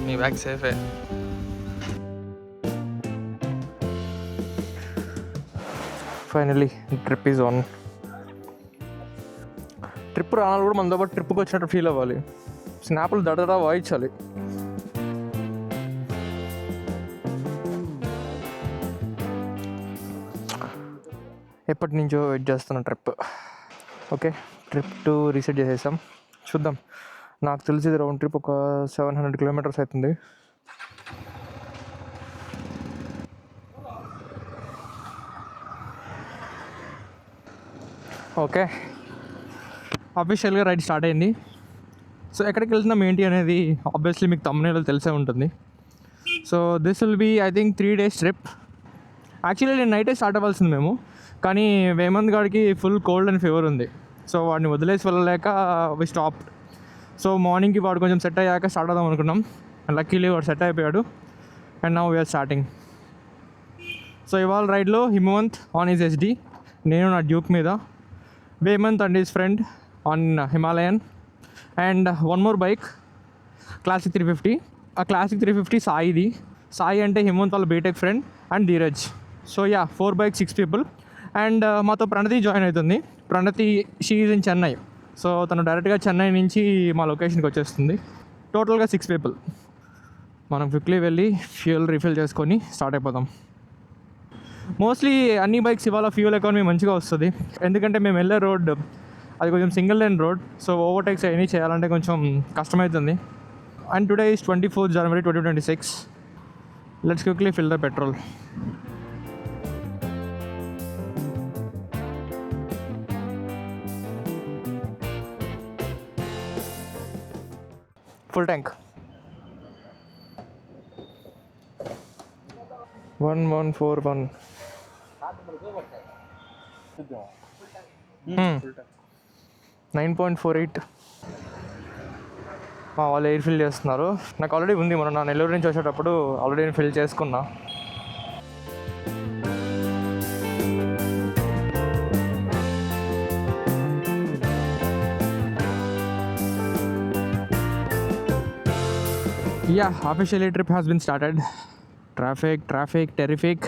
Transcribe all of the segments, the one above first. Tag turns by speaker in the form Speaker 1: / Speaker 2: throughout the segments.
Speaker 1: మీ bag సేఫే. Finally trip is on. Trip రావాలి కూడా మనతో పాటు ట్రిప్కి వచ్చినట్టు ఫీల్ అవ్వాలి. స్నాప్లు దడదడా వాయించాలి. ఎప్పటి నుంచో వెయిట్ చేస్తున్న ట్రిప్. ఓకే, ట్రిప్ 2 రీసెట్ చేసేసాం. చూద్దాం. నాకు తెలిసి రౌండ్ ట్రిప్ ఒక 700 కిలోమీటర్స్ అవుతుంది. ఓకే, అఫీషియల్గా రైడ్ స్టార్ట్ అయింది. సో ఎక్కడికి వెళ్తున్నాం ఏంటి అనేది ఆబ్వియస్లీ మీకు తమ్మునేలో తెలిసే ఉంటుంది. So this will be I think 3 days trip. Actually నేను నైటే స్టార్ట్ అవ్వాల్సింది మేము, కానీ వేమంత్ గాడికి ఫుల్ కోల్డ్ అండ్ ఫీవర్ ఉంది. సో వాడిని వదిలేసి వెళ్ళలేక వి స్టాప్. సో మార్నింగ్కి వాడు కొంచెం సెట్ అయ్యాక స్టార్ట్ అవుదాం అనుకున్నాం. అండ్ లక్కీలీ వాడు సెట్ అయిపోయాడు. And now we are starting. So ఇవాళ రైడ్లో హిమవంత్ ఆన్ హిస్ SD, నేను నా డ్యూక్ మీద, Vemanth and his friend on Himalayan, and one more bike classic 350. ఆ క్లాసిక్ 350 సాయిది. సాయి అంటే హిమవంత్ వాళ్ళ BTech friend and Dheeraj. So yeah, 4 bikes 6 people. And మాతో ప్రణతి జాయిన్ అవుతుంది. Pranathi she is in Chennai. So తను డైరెక్ట్గా చెన్నై నుంచి మా లొకేషన్కి వచ్చేస్తుంది. టోటల్గా 6 people. మనం క్విక్లీ వెళ్ళి ఫ్యూయల్ రీఫిల్ చేసుకొని స్టార్ట్ అయిపోదాం. మోస్ట్లీ అన్ని బైక్స్ ఇవాళ ఫ్యూయల్ ఎకానమీ మంచిగా వస్తుంది, ఎందుకంటే మేము వెళ్ళే రోడ్ అది కొంచెం single line road. So overtakes అవన్నీ చేయాలంటే కొంచెం కష్టమవుతుంది. And today is 24th January 2026. Let's quickly fill the petrol. Full tank 1141. 9.48. వాళ్ళు ఎయిర్ ఫిల్ చేస్తున్నారు. నాకు ఆల్రెడీ ఉంది, మనం నా నెల్లూరు నుంచి వచ్చేటప్పుడు ఆల్రెడీ నేను ఫిల్ చేసుకున్నా. Yeah, officially trip has been started. Traffic, terrific.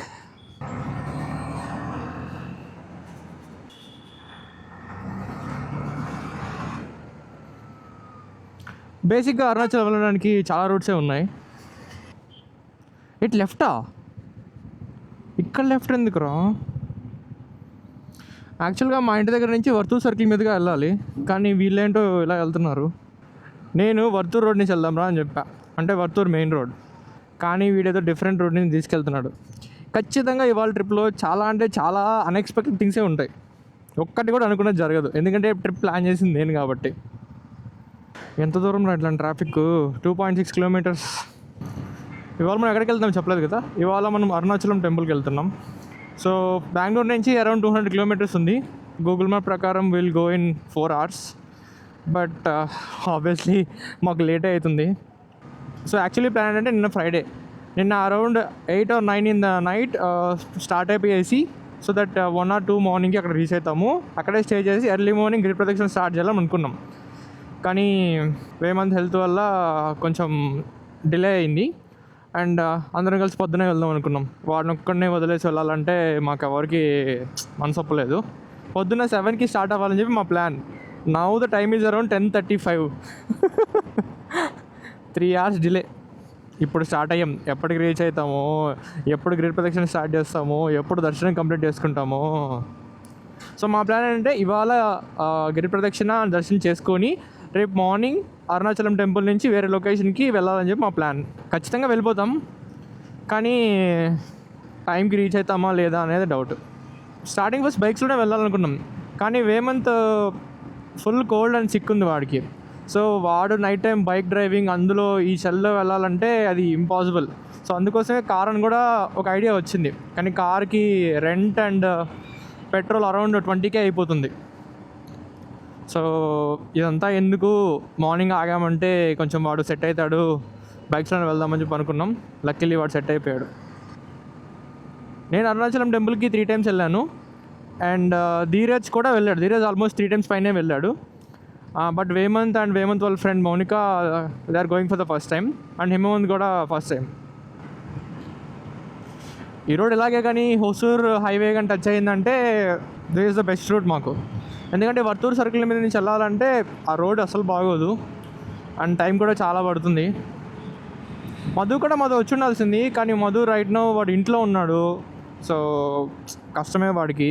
Speaker 1: బేసిక్గా అరుణాచల్ వెళ్ళడానికి చాలా రూట్సే ఉన్నాయి. ఇట్ లెఫ్టా? ఇక్కడ లెఫ్ట్ ఎందుకురా? యాక్చువల్గా మా ఇంటి దగ్గర నుంచి వర్తూర్ సర్కిల్ మీదుగా వెళ్ళాలి, కానీ వీళ్ళేంటో ఇలా వెళ్తున్నారు. నేను వర్తూర్ రోడ్ నుంచి వెళ్దాం రా అని చెప్పా, అంటే వర్తూర్ మెయిన్ రోడ్. కానీ వీడేదో డిఫరెంట్ రోడ్ నుంచి తీసుకెళ్తున్నాడు. ఖచ్చితంగా ఇవాళ ట్రిప్లో చాలా అంటే చాలా అన్ఎక్స్పెక్టెడ్ థింగ్సే ఉంటాయి. ఒక్కటి కూడా అనుకున్నది జరగదు, ఎందుకంటే ట్రిప్ ప్లాన్ చేసింది నేను కాబట్టి. ఎంత దూరం రా ఇట్లాంటి ట్రాఫిక్? 2.6 kilometers. ఇవాళ మనం ఎక్కడికి వెళ్తాం చెప్పలేదు కదా. ఇవాళ మనం అరుణాచలం టెంపుల్కి వెళ్తున్నాం. సో బెంగళూరు నుంచి అరౌండ్ 200 kilometers ఉంది. గూగుల్ మ్యాప్ ప్రకారం will go in 4 hours. But obviously మాకు లేటే అవుతుంది. సో యాక్చువల్లీ ప్లాన్ ఏంటంటే నిన్న నిన్న around 8 or 9 in the night start అయిపోయేసి, సో దట్ 1 or 2 మార్నింగ్కి అక్కడ రీచ్ అవుతాము. అక్కడే స్టే చేసి ఎర్లీ మార్నింగ్ గిరి ప్రదక్షిణ స్టార్ట్ చేయాలని అనుకున్నాం. కానీ వేమంత్ హెల్త్ వల్ల కొంచెం డిలే అయింది. అండ్ అందరం కలిసి పొద్దునే వెళ్దాం అనుకున్నాం. వాడిని ఒక్కడనే వదిలేసి వెళ్ళాలంటే మాకు ఎవరికి మనసు ఒప్పలేదు. పొద్దున్న 7కి స్టార్ట్ అవ్వాలని చెప్పి మా plan. Now the time is around 10:35. 3 hours delay. ఇప్పుడు స్టార్ట్ అయ్యాం. ఎప్పటికి రీచ్ అవుతామో, ఎప్పుడు గిరి ప్రదక్షిణ స్టార్ట్ చేస్తామో, ఎప్పుడు దర్శనం కంప్లీట్ చేసుకుంటామో. సో మా ప్లాన్ ఏంటంటే ఇవాళ గిరి ప్రదక్షిణ దర్శనం చేసుకొని రేపు మార్నింగ్ అరుణాచలం టెంపుల్ నుంచి వేరే లొకేషన్కి వెళ్ళాలని చెప్పి మా ప్లాన్. ఖచ్చితంగా వెళ్ళిపోతాం, కానీ టైంకి రీచ్ అవుతామా లేదా అనేది డౌట్. స్టార్టింగ్ ఫస్ట్ బైక్స్లోనే వెళ్ళాలనుకున్నాం, కానీ వేమంత్ ఫుల్ కోల్డ్ అండ్ సిక్ ఉంది వాడికి. సో వాడు నైట్ టైం బైక్ డ్రైవింగ్, అందులో ఈ చలిలో వెళ్ళాలంటే అది ఇంపాసిబుల్. సో అందుకోసమే కార్ అని కూడా ఒక ఐడియా వచ్చింది, కానీ కార్కి rent and petrol around 20K అయిపోతుంది. సో ఇదంతా ఎందుకు, మార్నింగ్ ఆగామంటే కొంచెం వాడు సెట్ అవుతాడు, బైక్స్లో వెళ్దామని చెప్పి అనుకున్నాం. లక్కీలీ వాడు సెట్ అయిపోయాడు. నేను అరుణాచలం టెంపుల్కి 3 times వెళ్ళాను. అండ్ ధీరజ్ కూడా వెళ్ళాడు. ధీరజ్ ఆల్మోస్ట్ 3 times పైనే వెళ్ళాడు. బట్ వేమంత్ వాళ్ళ friend Mounika they are going for the first time. And Himavanth కూడా ఫస్ట్ టైం. ఈ రోడ్ ఇలాగే కానీ హొసూర్ హైవే కానీ టచ్ అయిందంటే this is the best route మాకు. ఎందుకంటే వర్తూరు సర్కిల్ మీద నుంచి వెళ్ళాలంటే ఆ రోడ్ అసలు బాగోదు అండ్ టైం కూడా చాలా పడుతుంది. మధు వచ్చి ఉండాల్సింది, కానీ మధు రైట్ నో వాడు ఇంట్లో ఉన్నాడు. సో కష్టమే వాడికి.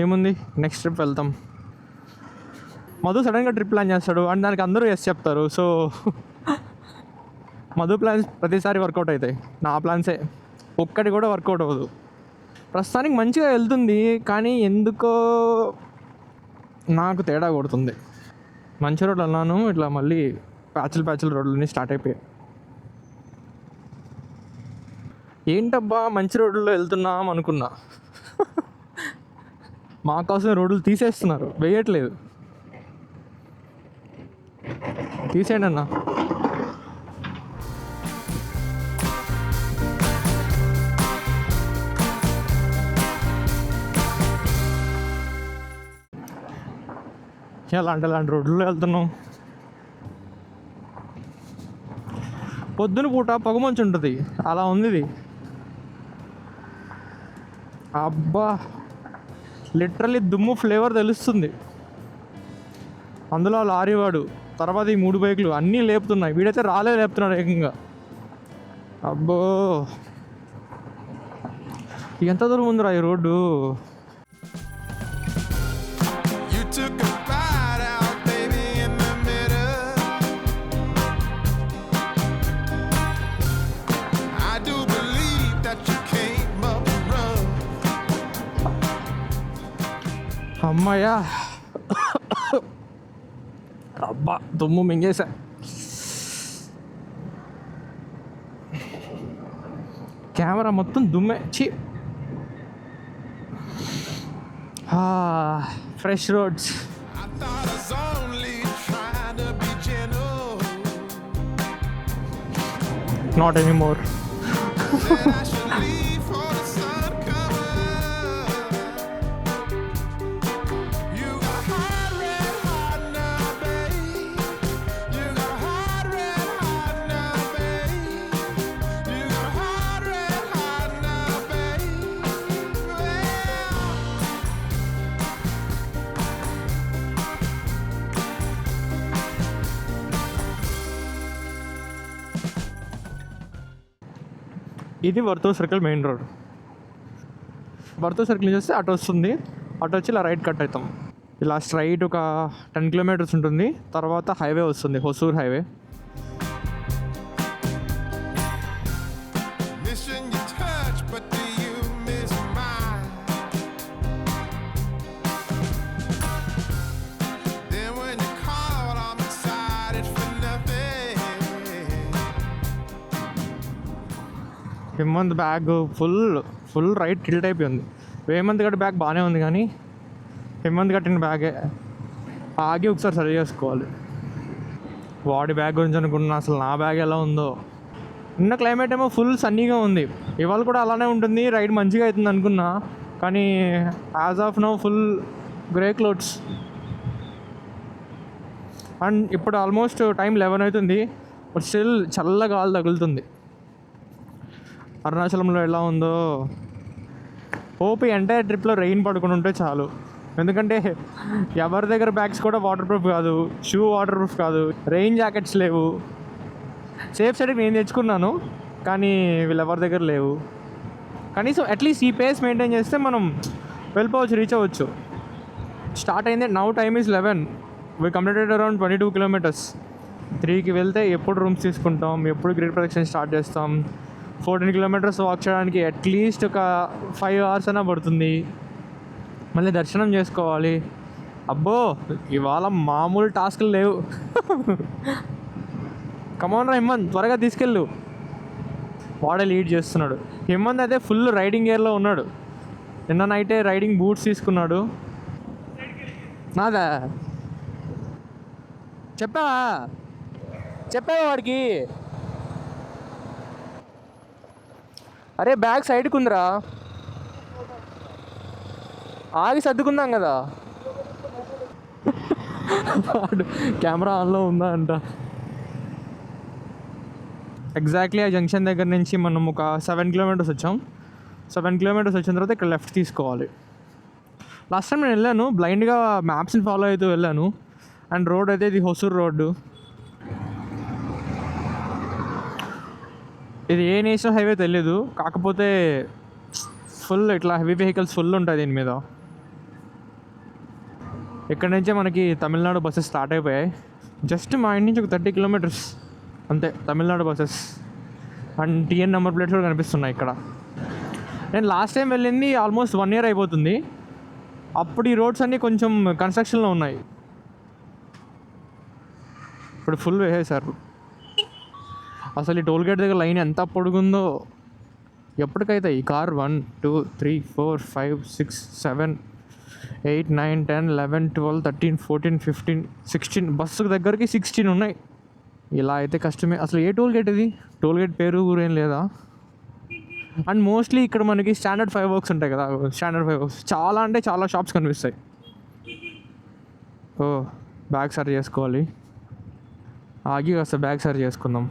Speaker 1: ఏముంది, నెక్స్ట్ ట్రిప్ వెళ్తాం. మధు సడన్గా ట్రిప్ ప్లాన్ చేస్తాడు అండ్ దానికి అందరూ ఎస్ చెప్తారు. సో మధు ప్లాన్స్ ప్రతిసారి వర్కౌట్ అవుతాయి. నా ప్లాన్సే ఒక్కటి కూడా వర్కౌట్ అవ్వదు. ప్రస్తుతానికి మంచిగా వెళ్తుంది, కానీ ఎందుకో నాకు తేడా కొడుతుంది. మంచి రోడ్లు అన్నాను, ఇట్లా మళ్ళీ ప్యాచులు రోడ్లన్నీ స్టార్ట్ అయిపోయాయి. ఏంటబ్బా మంచి రోడ్లలో వెళ్తున్నాం అనుకున్నా. మా కోసం రోడ్లు తీసేస్తున్నారు, వేయట్లేదు. తీసేయండి అన్న. అలాంటి రోడ్లలో వెళ్తున్నాం. పొద్దున పూట పొగమంచు ఉంటుంది, అలా ఉంది ఇది. అబ్బా లిటరల్లీ దుమ్ము ఫ్లేవర్ తెలుస్తుంది. అందులో లారీ వాడు, తర్వాత ఈ 3 బైకులు అన్నీ లేపుతున్నాయి. వీడైతే లేపుతున్నాడు ఏకంగా. అబ్బో ఎంత దూరం ఉందిరా ఈ రోడ్డు. అమ్మాయ్యా, అబ్బా దుమ్ము మింగేసా. కెమెరా మొత్తం దుమ్మే. చి ఫ్రెష్ రోడ్స్. Not anymore. ఇది వర్తూర్ సర్కిల్ మెయిన్ రోడ్. వర్తూర్ సర్కిల్ చూస్తే అటు వస్తుంది, అటు వచ్చి ఇలా రైట్ కట్ అవుతాం. ఇలా స్ట్రైట్ ఒక 10 kilometers ఉంటుంది. తర్వాత హైవే వస్తుంది, Hosur highway. Hemanth bag full right tilt అయిపోయింది. హేమంత్ గట్టి బ్యాగ్ బాగానే ఉంది, కానీ హేమంత్ కట్టిన బ్యాగే ఆగి ఒకసారి సరి చేసుకోవాలి. వాడి బ్యాగ్ గురించి అనుకున్నా, అసలు నా బ్యాగ్ ఎలా ఉందో. నిన్న క్లైమేట్ ఏమో ఫుల్ సన్నీగా ఉంది, ఇవాళ కూడా అలానే ఉంటుంది, రైడ్ మంచిగా అవుతుంది అనుకున్నా. కానీ as of no full grey clothes. And ఇప్పుడు ఆల్మోస్ట్ టైం 11 అవుతుంది, బట్ స్టిల్ చల్లగా గాలి తగులుతుంది. అరుణాచలంలో ఎలా ఉందో. ఓపీ ఎంటైర్ ట్రిప్లో రెయిన్ పడుకుని ఉంటే చాలు. ఎందుకంటే ఎవరి దగ్గర బ్యాగ్స్ కూడా వాటర్ ప్రూఫ్ కాదు, షూ వాటర్ ప్రూఫ్ కాదు, రెయిన్ జాకెట్స్ లేవు. సేఫ్ సైడ్కి నేను తెచ్చుకున్నాను, కానీ వీళ్ళెవరి దగ్గర లేవు. కనీసం అట్లీస్ట్ ఈ పేస్ మెయింటైన్ చేస్తే మనం వెళ్ళిపోవచ్చు, రీచ్ అవ్వచ్చు. స్టార్ట్ అయింది, now time is 11. We completed around 22 kilometers. 3కి వెళ్తే ఎప్పుడు రూమ్స్ తీసుకుంటాం, ఎప్పుడు గ్రిడ్ ప్రొడక్షన్ స్టార్ట్ చేస్తాం. 14 kilometers వాక్ చేయడానికి అట్లీస్ట్ ఒక 5 hours అయినా పడుతుంది. మళ్ళీ దర్శనం చేసుకోవాలి. అబ్బో ఇవాళ మామూలు టాస్క్లు లేవు. కమాన్ రా హిమంత్, త్వరగా తీసుకెళ్ళు. వాడే లీడ్ చేస్తున్నాడు. హిమంత్ అయితే ఫుల్ రైడింగ్ గేర్లో ఉన్నాడు. నిన్న నైటే రైడింగ్ బూట్స్ తీసుకున్నాడు. నాదా చెప్పావా వాడికి? అరే బ్యాగ్ సైడ్కి ఉందిరా, ఆగి సర్దుకుందాం కదా. వాడు కెమెరా ఆన్లో ఉందా అంట. ఎగ్జాక్ట్లీ ఆ జంక్షన్ దగ్గర నుంచి మనం ఒక 7 కిలోమీటర్స్ వచ్చాం. 7 కిలోమీటర్స్ వచ్చిన తర్వాత ఇక్కడ లెఫ్ట్ తీసుకోవాలి. లాస్ట్ టైం నేను వెళ్ళాను, బ్లైండ్గా మ్యాప్స్ని ఫాలో అవుతూ వెళ్ళాను. అండ్ రోడ్ అయితే ఇది హొసూర్ రోడ్డు. ఇది ఏ నేషనల్ హైవే తెలియదు, కాకపోతే ఫుల్ ఇట్లా హెవీ వెహికల్స్ ఫుల్ ఉంటాయి దీని మీద. ఇక్కడ నుంచే మనకి తమిళనాడు బస్సెస్ స్టార్ట్ అయిపోయాయి. జస్ట్ మా ఇంటి నుంచి ఒక 30 కిలోమీటర్స్ అంతే Tamil Nadu buses. And TN number plates కూడా కనిపిస్తున్నాయి ఇక్కడ. నేను లాస్ట్ టైం వెళ్ళింది ఆల్మోస్ట్ 1 year అయిపోతుంది. అప్పుడు ఈ రోడ్స్ అన్నీ కొంచెం కన్స్ట్రక్షన్లో ఉన్నాయి, ఇప్పుడు ఫుల్ వేసేసారు. అసలు ఈ టోల్గేట్ దగ్గర లైన్ ఎంత పొడుగుందో. ఎప్పటికైతే ఈ కార్ 1 2 3 4 5 6 7 8 9 10 11 12 13 14 15 16 బస్సు దగ్గరికి 16 ఉన్నాయి. ఇలా అయితే కష్టమే. అసలు ఏ టోల్గేట్ ఇది? టోల్గేట్ పేరు ఊరేం లేదా? అండ్ మోస్ట్లీ ఇక్కడ మనకి స్టాండర్డ్ 5 వర్క్స్ ఉంటాయి కదా, స్టాండర్డ్ 5 వర్క్స్ చాలా అంటే చాలా షాప్స్ కనిపిస్తాయి. ఓ బ్యాగ్ సరి చేసుకోవాలి, ఆగి కాస్త బ్యాగ్ సరి చేసుకుందాం.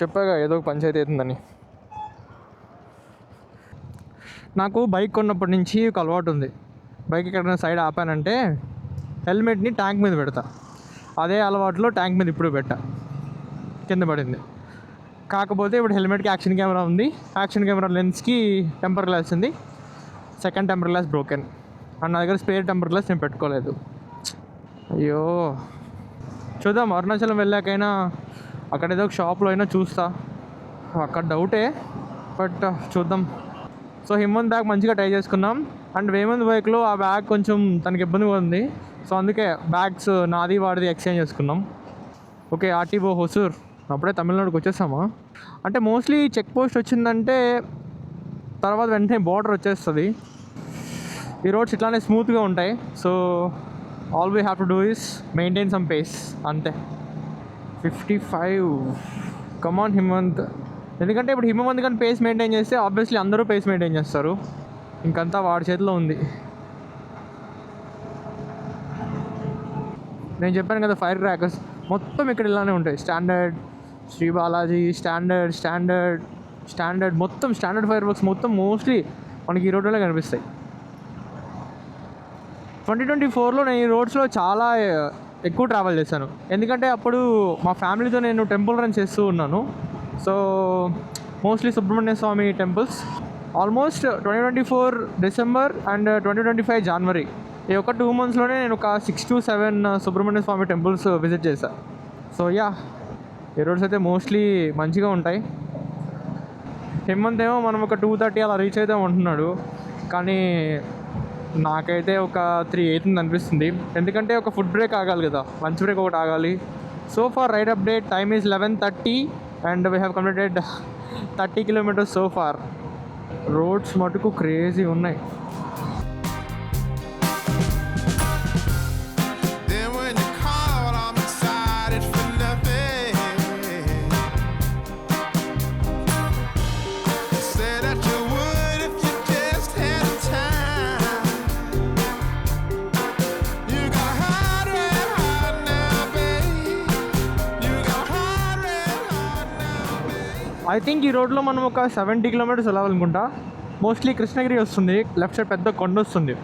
Speaker 1: చెప్పాగా ఏదో ఒక పంచాయతీ అవుతుందని. నాకు బైక్ కొన్నప్పటి నుంచి ఒక అలవాటు ఉంది. బైక్ ఎక్కడైనా సైడ్ ఆపానంటే హెల్మెట్ని ట్యాంక్ మీద పెడతా. అదే అలవాటులో ట్యాంక్ మీద ఇప్పుడు పెట్టా, కింద పడింది. కాకపోతే ఇప్పుడు హెల్మెట్కి యాక్షన్ కెమెరా ఉంది, యాక్షన్ కెమెరా లెన్స్కి టెంపర్ గ్లాస్ ఉంది. Second temper glass broken. And నా దగ్గర స్పేర్ టెంపర్ గ్లాస్ నేను పెట్టుకోలేదు. అయ్యో చూద్దాం, అరుణాచలం వెళ్ళాకైనా అక్కడ ఏదో ఒక షాప్లో అయినా చూస్తా. అక్కడ డౌటే, బట్ చూద్దాం. సో హిమంత్ బ్యాగ్ మంచిగా ట్రై చేసుకున్నాం. అండ్ వేమంత్ బైక్లో ఆ బ్యాగ్ కొంచెం తనకి ఇబ్బందిగా ఉంది, సో అందుకే బ్యాగ్స్ నాది వాడిది ఎక్స్చేంజ్ చేసుకున్నాం. Okay RTO Hosur. అప్పుడే తమిళనాడుకి వచ్చేసామా? అంటే మోస్ట్లీ చెక్ పోస్ట్ వచ్చిందంటే తర్వాత వెంటనే బార్డర్ వచ్చేస్తుంది. ఈ రోడ్స్ ఇట్లానే స్మూత్గా ఉంటాయి. So all we have to do is maintain some pace అంతే. 55 కమాన్ హిమంత్. ఎందుకంటే ఇప్పుడు హిమంత్ కానీ పేస్ మెయింటైన్ చేస్తే ఆబ్వియస్లీ అందరూ పేస్ మెయింటైన్ చేస్తారు. ఇంకంతా వాడి చేతిలో ఉంది. నేను చెప్పాను కదా ఫైర్ క్రాకర్స్ మొత్తం ఇక్కడ ఇలానే ఉంటాయి. స్టాండర్డ్, శ్రీ బాలాజీ, స్టాండర్డ్ మొత్తం స్టాండర్డ్ ఫైర్ వర్క్స్ మొత్తం మోస్ట్లీ మనకి ఈ రోడ్లోనే కనిపిస్తాయి. 2024లో నేను ఈ రోడ్స్లో చాలా ఎక్కువ ట్రావెల్ చేశాను. ఎందుకంటే అప్పుడు మా ఫ్యామిలీతో నేను టెంపుల్ రన్ చేస్తూ ఉన్నాను. So mostly Subrahmanya Swamy temples. Almost 2024 December and 2025 January ఈ ఒక 2 monthsలోనే నేను ఒక 6 to 7 Subrahmanya Swamy temples visit చేశాను. సో యా, ఈ రోడ్స్ అయితే మోస్ట్లీ మంచిగా ఉంటాయి. హిమంత్ ఏమో మనం ఒక 2:30 అలా రీచ్ అవుతాం అంటున్నాడు, కానీ నాకైతే ఒక 3 అవుతుంది అనిపిస్తుంది. ఎందుకంటే ఒక ఫుడ్ బ్రేక్ ఆగాలి కదా, లంచ్ బ్రేక్ ఒకటి ఆగాలి. So far ride update time is 11:30 and we have completed 30 kilometers so far. Roads మటుకు క్రేజీ ఉన్నాయి. ఐ థింక్ ఈ రోడ్లో మనం ఒక 70 kilometers వెళ్ళాలనుకుంటా. మోస్ట్లీ కృష్ణగిరి వస్తుంది, లెఫ్ట్ సైడ్ పెద్ద కొండ వస్తుంది.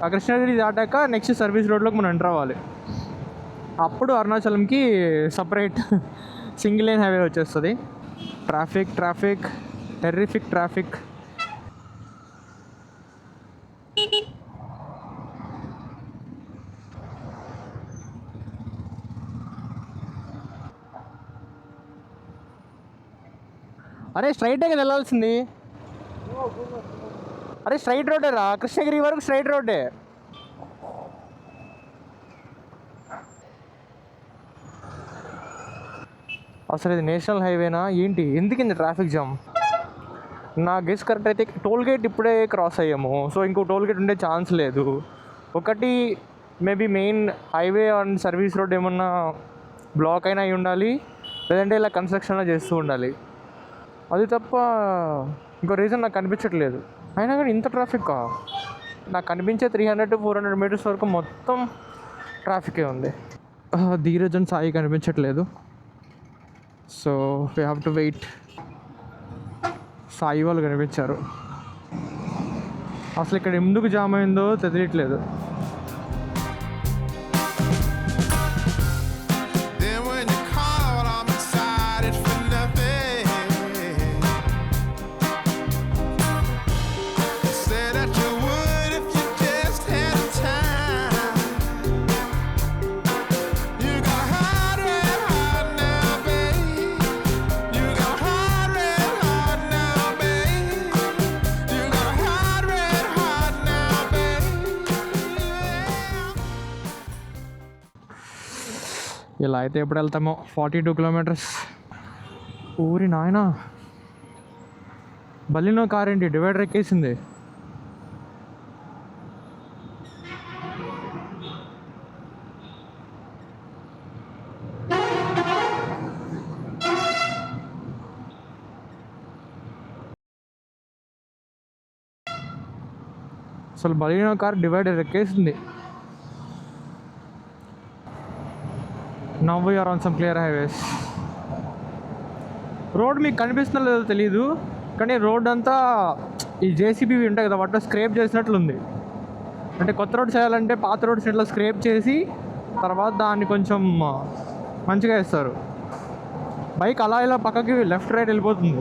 Speaker 1: ఆ కృష్ణగిరి దాటాక నెక్స్ట్ సర్వీస్ రోడ్లోకి మనం ఎంటర్ అవ్వాలి. అప్పుడు అరుణాచలంకి సపరేట్ సింగిల్ లైన్ హైవే వచ్చేస్తుంది. Traffic terrific traffic. అరే స్ట్రైటే కదా వెళ్ళాల్సింది. అరే స్ట్రైట్ రోడ్డే రా, కృష్ణగిరి వరకు స్ట్రైట్ రోడ్డే. అసలు ఇది నేషనల్ హైవేనా ఏంటి? ఎందుకు ఇంత ట్రాఫిక్ జామ్? నా గెస్ కరెక్ట్ అయితే టోల్ గేట్ ఇప్పుడే క్రాస్ అయ్యాము. సో ఇంకో టోల్ గేట్ ఉండే ఛాన్స్ లేదు. ఒకటి maybe main highway and service road ఏమన్నా బ్లాక్ అయినా అయి ఉండాలి, లేదంటే ఇలా కన్స్ట్రక్షన్లో చేస్తూ ఉండాలి. అది తప్ప ఇంకో రీజన్ నాకు కనిపించట్లేదు. అయినా కానీ ఇంత ట్రాఫిక్ నాకు కనిపించే 300 to 400 మీటర్స్ వరకు మొత్తం ట్రాఫికే ఉంది. ధీరజ్ అండ్ సాయి కనిపించట్లేదు. So we have to wait. Sai వాళ్ళు కనిపించారు. అసలు ఇక్కడ ఎందుకు జామ్ అయిందో తెలియట్లేదు. ఇలా అయితే ఎప్పుడు వెళ్తామో. 42 kilometers. ఊరి నాయన, బలినో కార్ ఏంటి డివైడర్ ఎక్కేసింది. అసలు బలినో కార్ డివైడర్ ఎక్కేసింది. Now we are on some clear highways. Road మీకు కనిపిస్తుందో లేదో తెలీదు, కానీ రోడ్ అంతా ఈ జేసీబీ ఉంటాయి కదా, వాటిలో స్క్రేప్ చేసినట్లుంది. అంటే కొత్త రోడ్ చేయాలంటే పాత రోడ్స్ ఇట్లా స్క్రేప్ చేసి తర్వాత దాన్ని కొంచెం మంచిగా వేస్తారు. బైక్ అలా ఇలా పక్కకి లెఫ్ట్ రైట్ వెళ్ళిపోతుంది.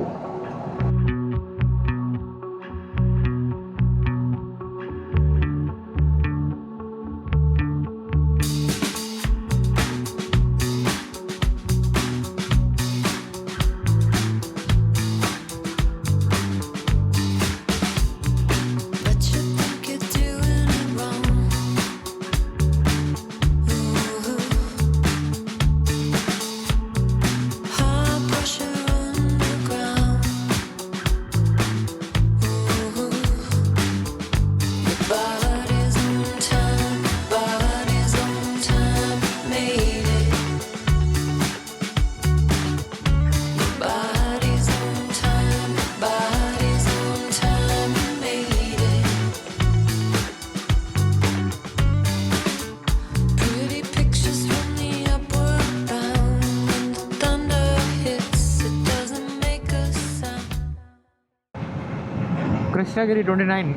Speaker 1: కృష్ణగిరి 29.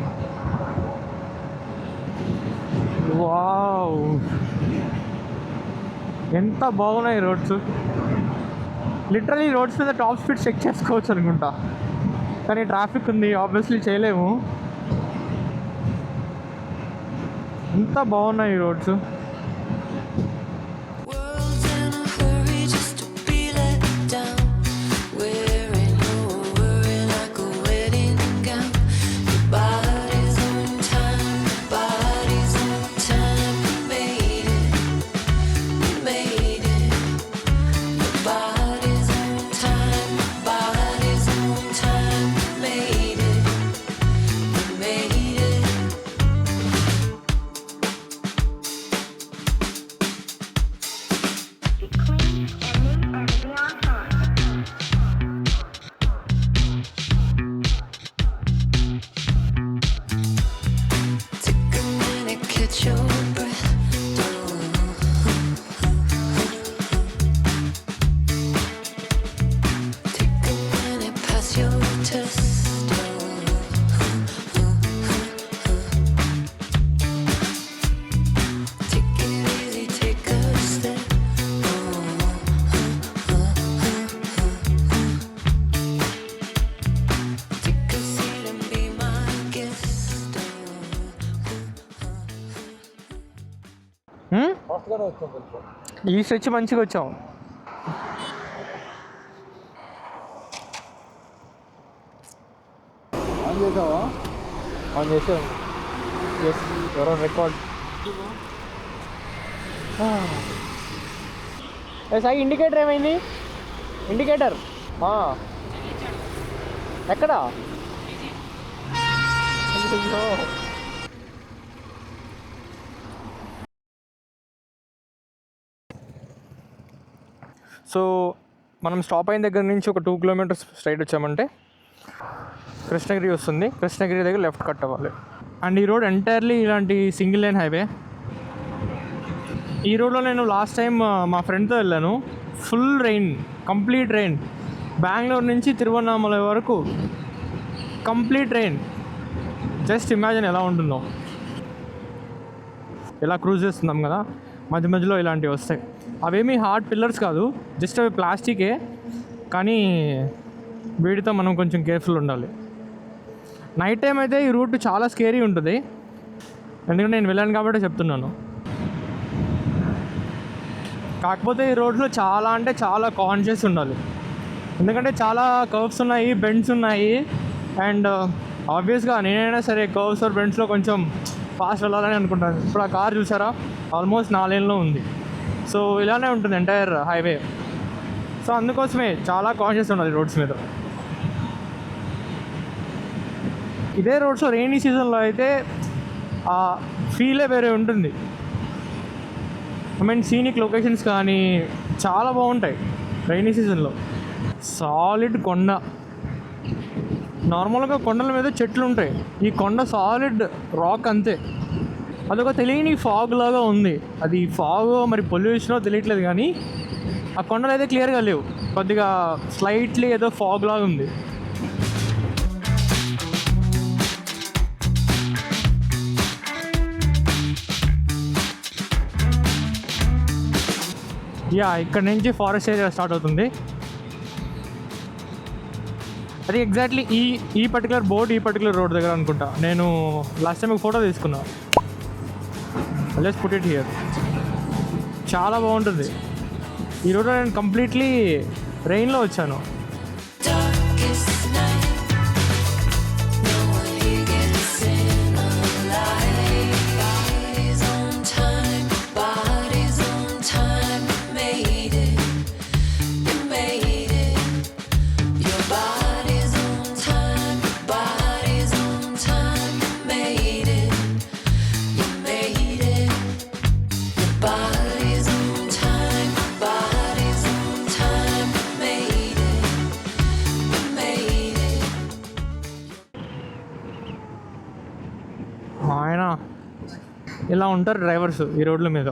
Speaker 1: వావ్, ఎంత బాగున్నాయి రోడ్స్. లిటరలీ రోడ్స్ మీద టాప్ స్పీడ్ చెక్ చేసుకోవచ్చు అనుకుంటా, కానీ ట్రాఫిక్ ఉంది ఆబ్వియస్లీ చేయలేము. ఎంత బాగున్నాయి రోడ్స్. ఈ స్ట్రెచ్ మంచిగా వచ్చాం. ఆన్ చేసావు. ఎస్, ఎవరో రికార్డ్. సాయి ఇండికేటర్ ఏమైంది? ఇండికేటర్ ఎక్కడా? అయ్యో. సో మనం స్టాప్ అయిన దగ్గర నుంచి ఒక 2 కిలోమీటర్స్ స్ట్రైట్ వచ్చామంటే కృష్ణగిరి వస్తుంది. కృష్ణగిరి దగ్గర లెఫ్ట్ కట్ అవ్వాలి. అండ్ ఈ రోడ్ ఎంటైర్లీ ఇలాంటి సింగిల్ లైన్ హైవే. ఈ రోడ్లో నేను లాస్ట్ టైం మా ఫ్రెండ్తో వెళ్ళాను. Full rain, complete rain. Bengaluru నుంచి తిరువన్నామలై వరకు కంప్లీట్ రెయిన్. జస్ట్ ఇమాజిన్ ఎలా ఉంటుందో. ఇలా క్రూజ్ చేస్తున్నాం కదా, మధ్య మధ్యలో ఇలాంటివి వస్తాయి. అవేమీ హార్డ్ పిల్లర్స్ కాదు, జస్ట్ అవి ప్లాస్టికే. కానీ వీటితో మనం కొంచెం కేర్ఫుల్ ఉండాలి. నైట్ టైం అయితే ఈ రూట్ చాలా స్కేరీ ఉంటుంది. ఎందుకంటే నేను వెళ్ళాను కాబట్టి చెప్తున్నాను. కాకపోతే ఈ రోడ్లో చాలా అంటే చాలా కాన్షియస్ ఉండాలి. ఎందుకంటే చాలా కర్వ్స్ ఉన్నాయి, బెండ్స్ ఉన్నాయి. అండ్ ఆబ్వియస్గా నేనైనా సరే కర్వ్స్ ఆర్ బెండ్స్లో కొంచెం ఫాస్ట్ వెళ్ళాలని అనుకుంటాను. ఇప్పుడు ఆ కార్ చూసారా, ఆల్మోస్ట్ 4 లేన్లో ఉంది. సో ఇలానే ఉంటుంది ఎంటైర్ హైవే. సో అందుకోసమే చాలా కాన్షియస్ ఉండాలి రోడ్స్ మీద. ఇదే రోడ్స్ రెయినీ సీజన్లో అయితే ఆ ఫీలే వేరే ఉంటుంది. ఐ మీన్ సీనిక్ లొకేషన్స్ కానీ చాలా బాగుంటాయి రెయినీ సీజన్లో. సాలిడ్ కొండ. నార్మల్గా కొండల మీద చెట్లు ఉంటాయి, ఈ కొండ సాలిడ్ రాక్ అంతే. అదొక తెలియని ఫాగ్ లాగా ఉంది. అది ఫాగ్ మరి పొల్యూషనో తెలియట్లేదు, కానీ ఆ కొండలు అయితే క్లియర్గా లేవు. కొద్దిగా స్లైట్లీ ఏదో ఫాగ్ లాగా ఉంది. యా, ఇక్కడ నుంచి ఫారెస్ట్ ఏరియా స్టార్ట్ అవుతుంది. అది ఎగ్జాక్ట్లీ ఈ పర్టికులర్ బోర్డ్, ఈ పర్టికులర్ రోడ్ దగ్గర అనుకుంటా. నేను లాస్ట్ టైం ఒక ఫోటో తీసుకున్నా. Let's put it here. చాలా బాగుంటుంది. ఈ రోడ్లో నేను కంప్లీట్లీ రెయిన్లో వచ్చాను. ఆయన ఇలా ఉంటారు డ్రైవర్స్ ఈ రోడ్ల మీద.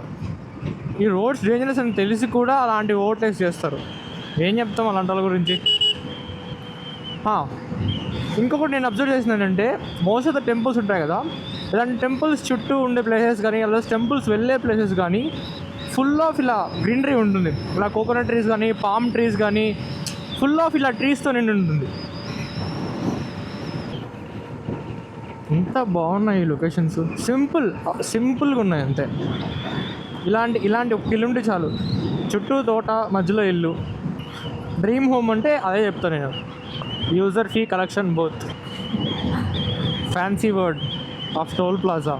Speaker 1: ఈ రోడ్స్ డేంజరస్ అని తెలిసి కూడా అలాంటి ఓవర్టేక్స్ చేస్తారు. ఏం చెప్తాం అలాంటి వాళ్ళ గురించి. ఇంకొకటి నేను అబ్జర్వ్ చేసిన ఏంటంటే, మోస్ట్ ఆఫ్ ద టెంపుల్స్ ఉంటాయి కదా, ఇలాంటి టెంపుల్స్ చుట్టూ ఉండే ప్లేసెస్ కానీ, అలా టెంపుల్స్ వెళ్ళే ప్లేసెస్ కానీ ఫుల్ ఆఫ్ ఇలా గ్రీనరీ ఉంటుంది. ఇలా కోకోనట్ ట్రీస్ కానీ, పామ్ ట్రీస్ కానీ, ఫుల్ ఆఫ్ ఇలా ట్రీస్తో నిండి ఉంటుంది. ఎంత బాగున్నాయి ఈ లొకేషన్స్. సింపుల్గా ఉన్నాయి అంతే. ఇలాంటి ఒక ఇల్లు ఉంటే చాలు, చుట్టూ తోట, మధ్యలో ఇల్లు. డ్రీమ్ హోమ్ అంటే అదే చెప్తాను నేను. User fee collection booth. Fancy word of toll plaza.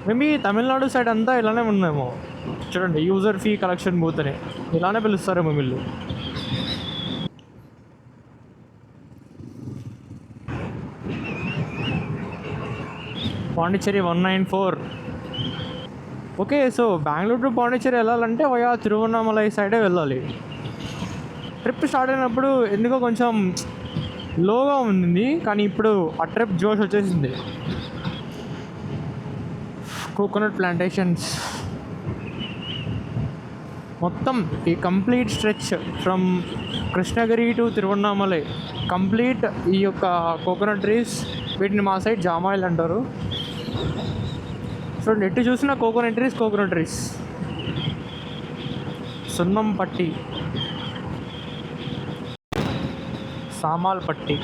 Speaker 1: Maybe Tamil Nadu side అంతా ఇలానే ఉన్నాయేమో. చూడండి, యూజర్ ఫీ కలెక్షన్ బూత్ అని ఇలానే పిలుస్తారేమో వీళ్ళు. Pondicherry 194. Okay, so Bengaluru to Pondicherry వెళ్ళాలంటే వయా తిరువన్నామలై సైడే వెళ్ళాలి. ట్రిప్ స్టార్ట్ అయినప్పుడు ఎందుకో కొంచెం లోగా ఉంది, కానీ ఇప్పుడు ఆ ట్రిప్ జోష్ వచ్చేసింది. కోకోనట్ ప్లాంటేషన్స్ మొత్తం ఈ complete stretch from Krishnagiri to Tiruvannamalai complete ఈ యొక్క కోకోనట్ ట్రీస్. వీటిని మా సైడ్ జామాయిల్ అంటారు. సో ఎట్టి చూసిన కోకోనట్ ట్రీస్. సున్నంపట్టి, సామాల్పట్టి.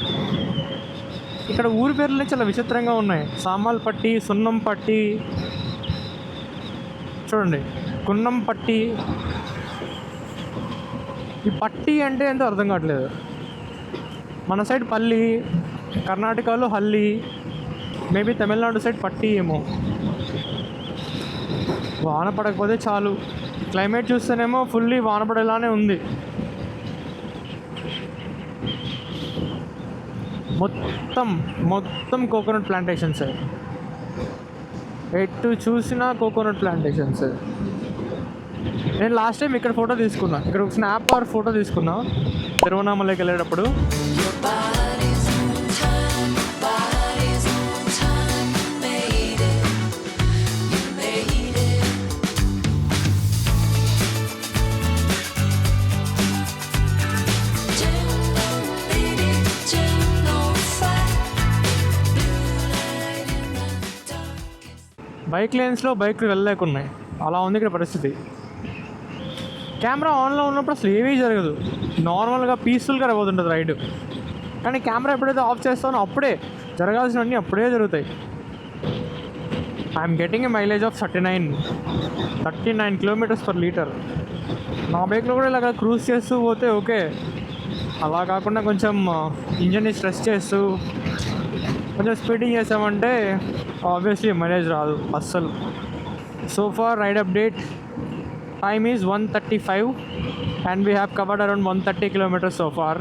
Speaker 1: ఇక్కడ ఊరి పేర్లే చాలా విచిత్రంగా ఉన్నాయి. సామాల్పట్టి, సున్నంపట్టి, చూడండి కున్నంపట్టి. ఈ పట్టి అంటే ఏంటో అర్థం కావట్లేదు. మన సైడ్ పల్లి, కర్ణాటకలో హల్లి, మేబీ తమిళనాడు సైడ్ పట్టి ఏమో. వాన పడకపోతే చాలు. క్లైమేట్ చూస్తేనేమో ఫుల్లీ వాన పడేలానే ఉంది. మొత్తం మొత్తం కోకోనట్ ప్లాంటేషన్స్. ఎటు చూసినా కోకోనట్ ప్లాంటేషన్స్. నేను లాస్ట్ టైం ఇక్కడ ఫోటో తీసుకున్నా, ఇక్కడ ఒక స్నాప్ ఆర్ ఫోటో తీసుకున్నా తిరువన్నామలైకి వెళ్ళేటప్పుడు. బైక్ లేన్స్లో బైక్లు వెళ్ళలేకున్నాయి, అలా ఉంది ఇక్కడ పరిస్థితి. కెమెరా ఆన్లో ఉన్నప్పుడు అసలు ఏమీ జరగదు, నార్మల్గా పీస్ఫుల్గా పోతుంటుంది రైడ్. కానీ కెమెరా ఎప్పుడైతే ఆఫ్ చేస్తానో అప్పుడే జరగాల్సినవన్నీ అప్పుడే జరుగుతాయి. I'm getting a mileage of 39 km/L. నా బైక్లో కూడా ఇలాగ క్రూజ్ చేస్తూ పోతే ఓకే, అలా కాకుండా కొంచెం ఇంజన్ని స్ట్రెస్ చేస్తూ కొంచెం స్పీడింగ్ చేసామంటే ఆబ్వియస్లీ మైలేజ్ రాదు అస్సలు. So far ride update time is 1:35 and we have covered around 130 km so far.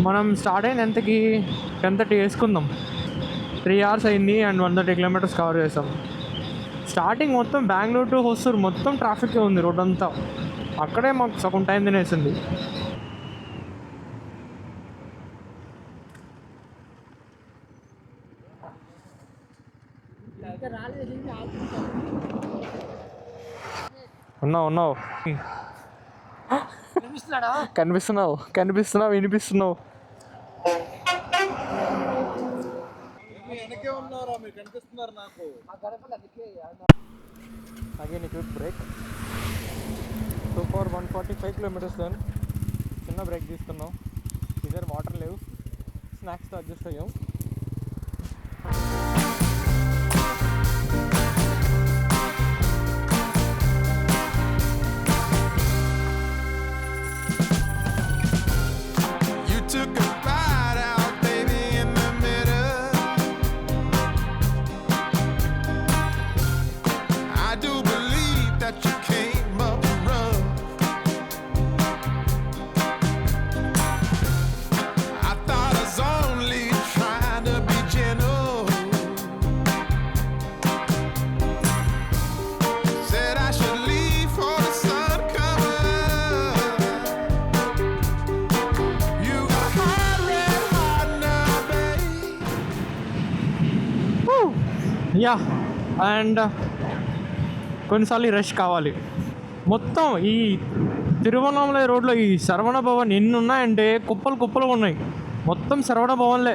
Speaker 1: మనం స్టార్ట్ అయింది ఎంతకి 10:30 వేసుకుందాం, 3 hours అయింది అండ్ 130 km కవర్ చేసాం. స్టార్టింగ్ మొత్తం బెంగళూరు టు హొసూర్ మొత్తం ట్రాఫిక్ ఉంది రోడ్ అంతా, అక్కడే మాకు సగం టైం తినేసింది. ఉన్నావు కనిపిస్తున్నావు వినిపిస్తున్నావు. Again quick break. So far 145 km then చిన్న బ్రేక్ తీసుకున్నాం. ఇద్దరు వాటర్ లేవు, స్నాక్స్తో అడ్జస్ట్ అయ్యాం. యా అండ్ కొన్నిసార్లు రష్ కావాలి. మొత్తం ఈ తిరువన్నామలై రోడ్లో ఈ శరవణ భవన్ ఎన్ని ఉన్నాయంటే కుప్పలు ఉన్నాయి. మొత్తం శరవణ భవన్లే,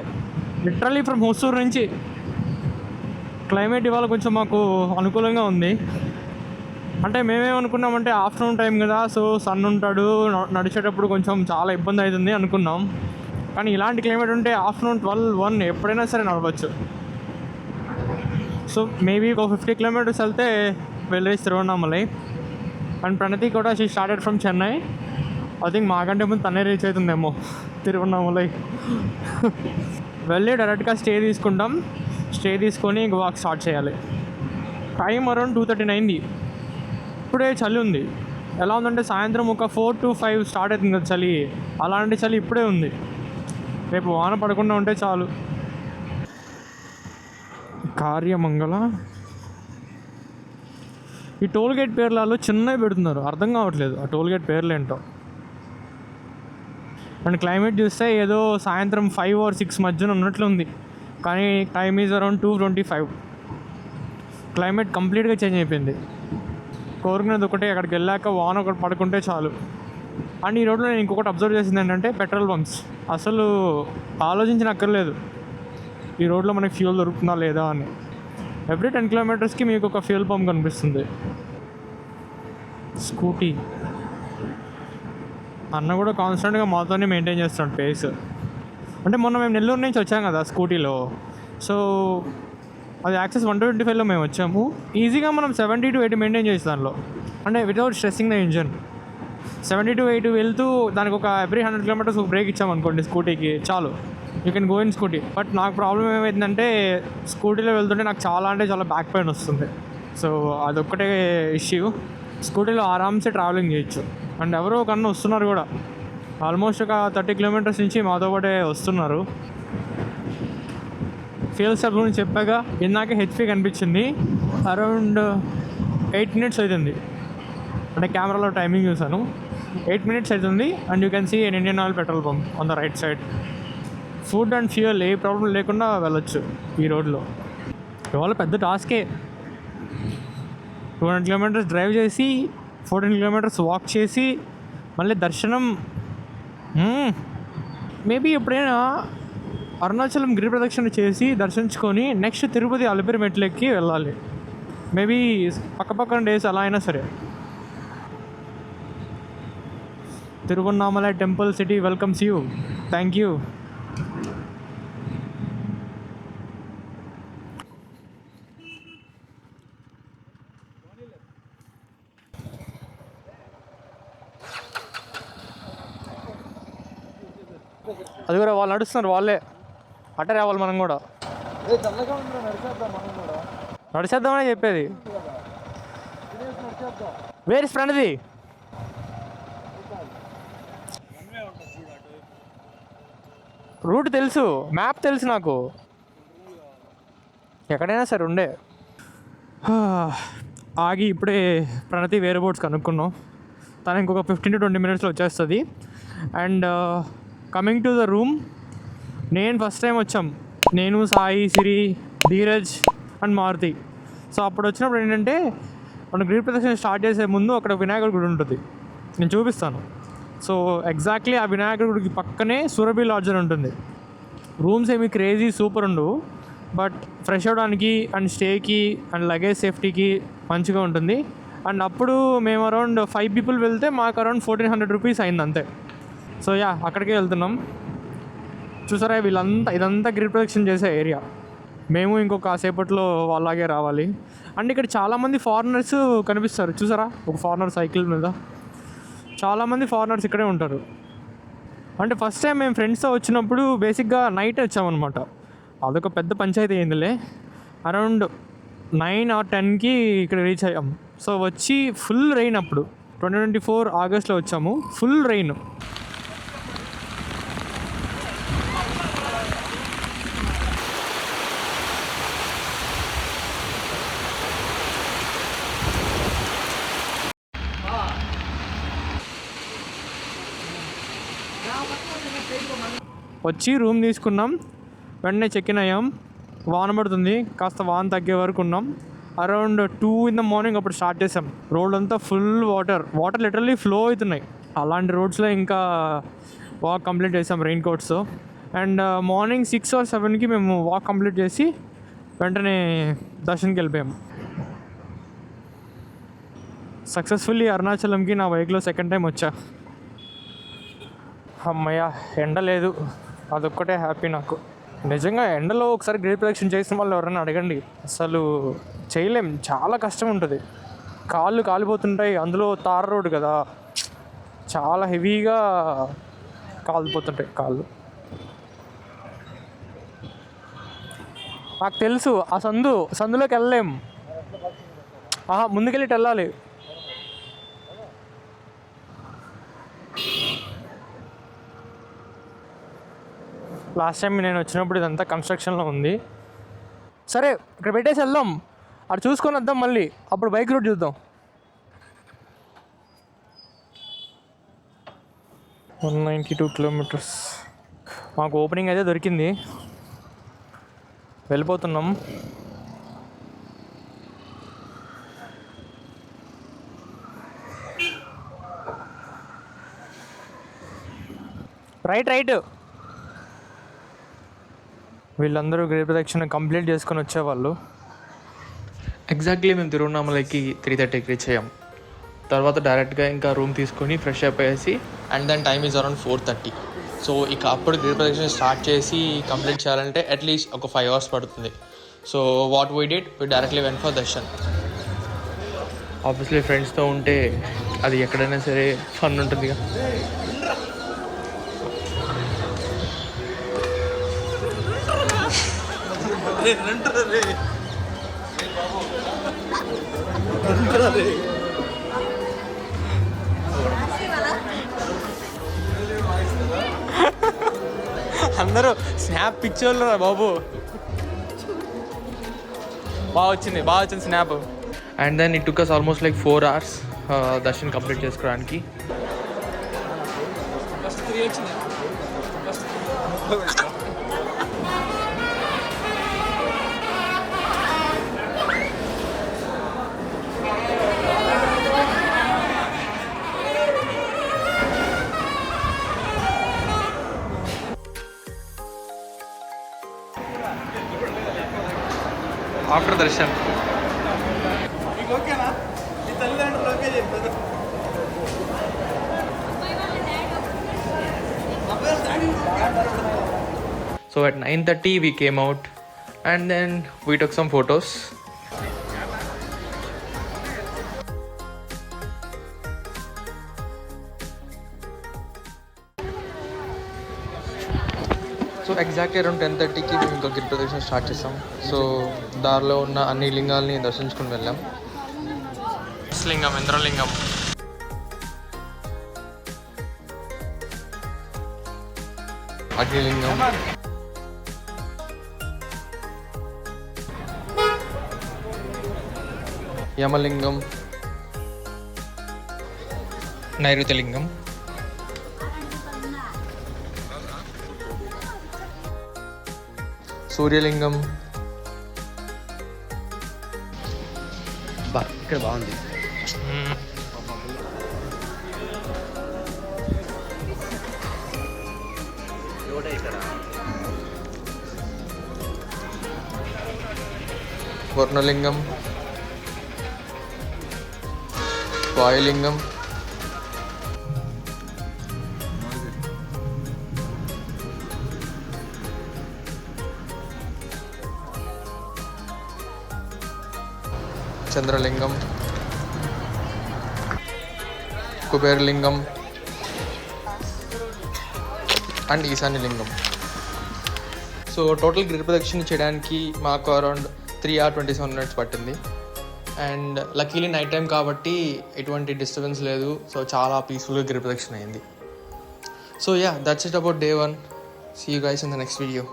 Speaker 1: లిటరలీ ఫ్రమ్ హొసూరు నుంచి. క్లైమేట్ ఇవాళ కొంచెం మాకు అనుకూలంగా ఉంది. అంటే మేమేమనుకున్నామంటే ఆఫ్టర్నూన్ టైం కదా, సో సన్ ఉంటాడు, నడిచేటప్పుడు కొంచెం చాలా ఇబ్బంది అవుతుంది అనుకున్నాం. కానీ ఇలాంటి క్లైమేట్ ఉంటే ఆఫ్టర్నూన్ 12-1 ఎప్పుడైనా సరే నడవచ్చు. సో మేబీ ఒక 50 km వెళ్తే వెళ్ళేసి తిరువన్నామలై. అండ్ ప్రణతి కూడా she started from Chennai. I think మాకంటే ముందు తనే రీచ్ అవుతుందేమో తిరువన్నామలై. వెళ్ళి డైరెక్ట్గా స్టే తీసుకుంటాం, స్టే తీసుకొని ఇంక వాక్ స్టార్ట్ చేయాలి. టైం అరౌండ్ 2:39 అయింది. ఇప్పుడే చలి ఉంది. ఎలా ఉందంటే సాయంత్రం ఒక 4 to 5 స్టార్ట్ అవుతుంది కదా చలి, అలాంటి చలి ఇప్పుడే ఉంది. రేపు వాన పడకుండా ఉంటే చాలు. కార్యమంగళ ఈ టోల్గేట్ పేర్లలో చిన్నవి పెడుతున్నారు, అర్థం కావట్లేదు ఆ టోల్గేట్ పేర్లు ఏంటో. అండ్ క్లైమేట్ చూస్తే ఏదో సాయంత్రం 5 or 6 మధ్యన ఉన్నట్లుంది, కానీ టైమ్ ఈజ్ అరౌండ్ 2:25. క్లైమేట్ కంప్లీట్గా చేంజ్ అయిపోయింది. కోరుకునేది ఒకటే, అక్కడికి వెళ్ళాక వాన ఒకటి పడుకుంటే చాలు. అండ్ ఈ రోడ్లో నేను ఇంకొకటి అబ్జర్వ్ చేసింది ఏంటంటే పెట్రోల్ బంక్స్. అసలు ఆలోచించనక్కర్లేదు ఈ రోడ్లో మనకి ఫ్యూల్ దొరుకుతుందా లేదా అని. ఎవ్రీ 10 km మీకు ఒక ఫ్యూల్ పంప్ కనిపిస్తుంది. స్కూటీ అన్న కూడా కాన్స్టెంట్గా మాతోనే మెయింటైన్ చేస్తున్నాడు పేస్. అంటే మొన్న మేము నెల్లూరు నుంచి వచ్చాం కదా స్కూటీలో, సో అది యాక్సెస్ 125లో మేము వచ్చాము. ఈజీగా మనం 70 to 80 మెయింటైన్ చేసి దానిలో, అంటే without stressing the engine 70 to 80 వెళ్తూ దానికి ఒక ఎవ్రీ 100 km బ్రేక్ ఇచ్చామనుకోండి స్కూటీకి, చాలు you can go in scooty. But నాకు ప్రాబ్లం ఏమైందంటే స్కూటీలో వెళ్తుంటే నాకు చాలా అంటే చాలా బ్యాక్ పెయిన్ వస్తుంది. సో అదొక్కటే ఇష్యూ. స్కూటీలో ఆరామ్సే ట్రావెలింగ్ చేయొచ్చు. అండ్ ఎవరో ఒక అన్న వస్తున్నారు కూడా, ఆల్మోస్ట్ ఒక 30 కిలోమీటర్స్ నుంచి మాతో పాటే వస్తున్నారు. ఫ్యూయల్ స్టాప్ గురించి చెప్పాక ఇందాక హెచ్పి కనిపించింది. అరౌండ్ 8 minutes అవుతుంది, అంటే కెమెరాలో టైమింగ్ చూసాను. 8 minutes అవుతుంది. And you can see an Indian Oil petrol pump on the right side. Food and fuel ఏ ప్రాబ్లం లేకుండా వెళ్ళొచ్చు ఈ రోడ్లో. ఇవాళ పెద్ద టాస్కే. 200 kilometers డ్రైవ్ చేసి 14 kilometers వాక్ చేసి మళ్ళీ దర్శనం. మేబీ ఎప్పుడైనా అరుణాచలం గిరి ప్రదక్షిణ చేసి దర్శించుకొని నెక్స్ట్ తిరుపతి అలిపిరి మెట్లెక్కి వెళ్ళాలి. మేబీ పక్కపక్కన డేస్ అలా అయినా సరే. Tiruvannamalai temple city welcomes you. Thank you. అది కూడా వాళ్ళు నడుస్తున్నారు, వాళ్ళే అట్ట రావాలి. మనం కూడా నడిచేద్దామని చెప్పేది. వేరే ఫ్రెండ్ది రూట్ తెలుసు, మ్యాప్ తెలుసు నాకు, ఎక్కడైనా సరే ఉండే. ఆగి ఇప్పుడే ప్రణతి వేరే బోట్స్ కనుక్కున్నాం. తను ఇంకొక 15 to 20 minutes వచ్చేస్తుంది. And coming to the room, నేను ఫస్ట్ టైం వచ్చాం, నేను, సాయి, సిరి, ధీరజ్ అండ్ మారుతి. సో అప్పుడు వచ్చినప్పుడు ఏంటంటే మనం గిరి ప్రదక్షిణ స్టార్ట్ చేసే ముందు అక్కడ వినాయకుడి గుడి ఉంటుంది, నేను చూపిస్తాను. సో ఎగ్జాక్ట్లీ ఆ వినాయకుడి గుడికి పక్కనే సురభి లాడ్జ్ అని ఉంటుంది. రూమ్స్ ఏమి క్రేజీ సూపర్ ఉండవు, బట్ ఫ్రెష్ అవ్వడానికి అండ్ స్టేకి అండ్ లగేజ్ సేఫ్టీకి మంచిగా ఉంటుంది. అండ్ అప్పుడు మేము అరౌండ్ 5 people వెళ్తే మాకు అరౌండ్ 1400 rupees అయింది అంతే. సో యా, అక్కడికే వెళ్తున్నాం. చూసారా వీళ్ళంతా, ఇదంతా గిరి ప్రదక్షిణ చేసే ఏరియా. మేము ఇంకొక కాసేపట్లో అలాగే రావాలి. అండ్ ఇక్కడ చాలామంది ఫారినర్స్ కనిపిస్తారు, చూసారా ఒక ఫారినర్ సైకిల్ మీద. చాలామంది ఫారినర్స్ ఇక్కడే ఉంటారు. అంటే ఫస్ట్ టైం మేము ఫ్రెండ్స్తో వచ్చినప్పుడు బేసిక్గా నైట్ వచ్చామన్నమాట. అదొక పెద్ద పంచాయతీ అయిందిలే. అరౌండ్ 9 or 10కి ఇక్కడ రీచ్ అయ్యాం. సో వచ్చి ఫుల్ రెయిన్, అప్పుడు 2024 Augustలో వచ్చాము, ఫుల్ రెయిన్. వచ్చి రూమ్ తీసుకున్నాం, వెంటనే చెక్ ఇన్ అయ్యాం. వాన పడుతుంది, కాస్త వాన తగ్గే వరకు ఉన్నాం. అరౌండ్ 2 in the morning అప్పుడు స్టార్ట్ చేసాం. రోడ్ అంతా ఫుల్ వాటర్ లిటరల్లీ ఫ్లో అవుతున్నాయి. అలాంటి రోడ్స్లో ఇంకా వాక్ కంప్లీట్ చేసాం రెయిన్ కోట్స్తో. అండ్ మార్నింగ్ 6 or 7కి మేము వాక్ కంప్లీట్ చేసి వెంటనే దర్శన్కి వెళ్ళిపోయాం. సక్సెస్ఫుల్లీ అరుణాచలంకి నా బైక్లో సెకండ్ టైం వచ్చా. అమ్మయ్య, ఎండ లేదు, అదొక్కటే హ్యాపీ నాకు. నిజంగా ఎండలో ఒకసారి గిరి ప్రదక్షిణ చేసిన వాళ్ళు ఎవరైనా అడగండి, అసలు చేయలేం, చాలా కష్టం ఉంటుంది. కాళ్ళు కాలిపోతుంటాయి, అందులో తార రోడ్డు కదా, చాలా హెవీగా కాలిపోతుంటాయి కాళ్ళు. నాకు తెలుసు ఆ సందులోకి వెళ్ళలేం, ముందుకెళ్ళి వెళ్ళాలి. లాస్ట్ టైం నేను వచ్చినప్పుడు ఇదంతా కన్స్ట్రక్షన్లో ఉంది. సరే ఇక్కడ పెట్టేసి వెళ్దాం, అటు చూసుకొని వద్దాం, మళ్ళీ అప్పుడు బైక్ రూట్ చూద్దాం. 192 kilometers మాకు ఓపెనింగ్ అయితే దొరికింది, వెళ్ళిపోతున్నాం. రైట్ వీళ్ళందరూ గిరి ప్రదక్షిణ కంప్లీట్ చేసుకొని వచ్చేవాళ్ళు.
Speaker 2: ఎగ్జాక్ట్లీ మేము తిరువన్నామలైకి 3:30కి రీచ్ అయ్యాం. తర్వాత డైరెక్ట్గా ఇంకా రూమ్ తీసుకొని ఫ్రెష్ అప్ అయ్యేసి, and then time is around 4:30. So ఇక అప్పుడు గిరి ప్రదక్షిణ స్టార్ట్ చేసి కంప్లీట్ చేయాలంటే అట్లీస్ట్ ఒక 5 hours పడుతుంది. So what we did, we directly went for Darshan. Obviously ఫ్రెండ్స్తో ఉంటే అది ఎక్కడైనా సరే ఫన్ ఉంటుంది కదా. అందరూ స్నాప్ పిక్చర్లు రా బాబు. బాగా వచ్చింది snap. And then it took us almost like 4 hours దర్శనం కంప్లీట్ చేసుకోవడానికి. After darshan so at 9:30 we came out and then we took some photos. So exactly around 10:30కి మేము ఇంకా గిరి ప్రదక్షిణ స్టార్ట్ చేసాం. సో దారిలో ఉన్న అన్ని లింగాల్ని దర్శించుకుని వెళ్ళాం. లింగం, ఇంద్రలింగం, అగ్నిలింగం, యమలింగం, నైరుతిలింగం, సూర్యలింగం.
Speaker 3: ఇక్కడ బాగుంది.
Speaker 2: Varunalingam, వాయులింగం, Chandralingam, కుబేరలింగం and ఈశాన్యలింగం. So total గిరి ప్రదక్షిణ చేయడానికి మాకు అరౌండ్ 3 hours 27 minutes పట్టింది. అండ్ లక్కీలీ నైట్ టైం కాబట్టి ఎటువంటి డిస్టర్బెన్స్ లేదు. సో చాలా పీస్ఫుల్గా గిరి ప్రదక్షిణ అయింది. So yeah, that's it about day 1. See you guys in the next video.